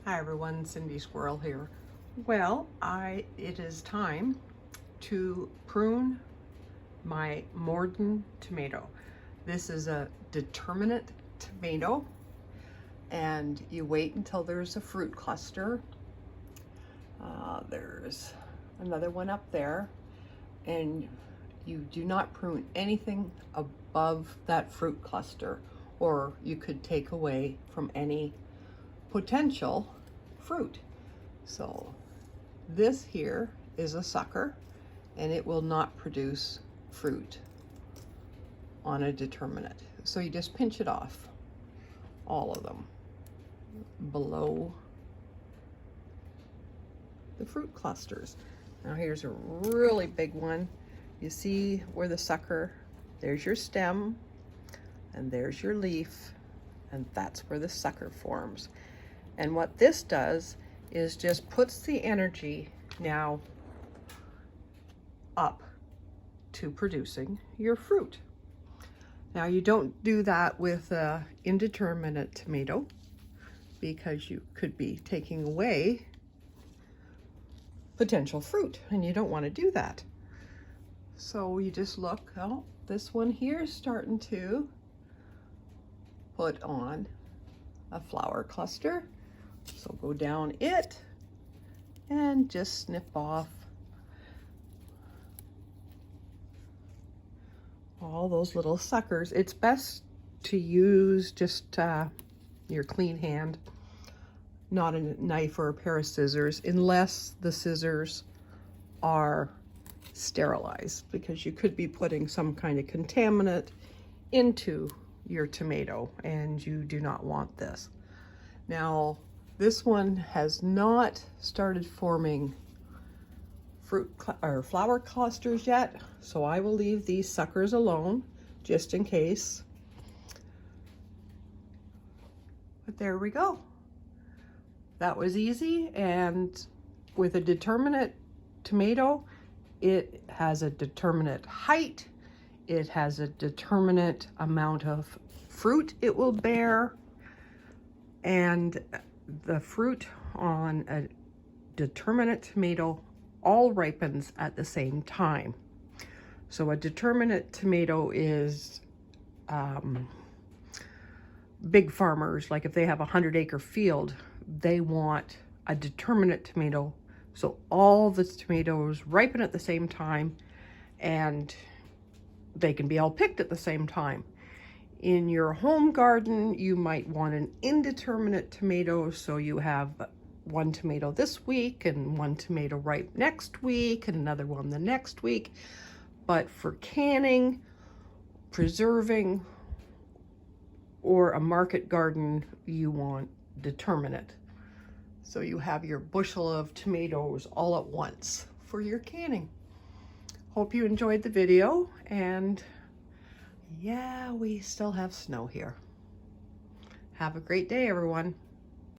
Hi everyone, Cindy Squirrel here. Well, it is time to prune my Morden tomato. This is a Determinate tomato, and you wait until there's a fruit cluster. There's another one up there, and you do not prune anything above that fruit cluster, or you could take away from any potential fruit. So this here is a sucker, and it will not produce fruit on a determinate. So you just pinch it off, all of them, below the fruit clusters. Now here's a really big one. You see where the sucker, there's your stem, and there's your leaf, and that's where the sucker forms. And what this does is just puts the energy now up to producing your fruit. Now you don't do that with an indeterminate tomato, because you could be taking away potential fruit, and you don't want to do that. So you just look, oh, this one here is starting to put on a flower cluster. So go down it and just snip off all those little suckers. It's best to use just your clean hand, not a knife or a pair of scissors, unless the scissors are sterilized, because you could be putting some kind of contaminant into your tomato, and you do not want this. Now, this one has not started forming fruit or flower clusters yet, so I will leave these suckers alone just in case. But there we go. That was easy, and with a determinate tomato, it has a determinate height, it has a determinate amount of fruit it will bear, and the fruit on a determinate tomato all ripens at the same time. So a determinate tomato is big farmers, like if they have a 100-acre field, they want a determinate tomato, so all the tomatoes ripen at the same time, and they can be all picked at the same time. In your home garden, you might want an indeterminate tomato, so you have one tomato this week and one tomato ripe next week and another one the next week. But for canning, preserving, or a market garden, you want determinate. So you have your bushel of tomatoes all at once for your canning. Hope you enjoyed the video, and yeah, we still have snow here. Have a great day, everyone.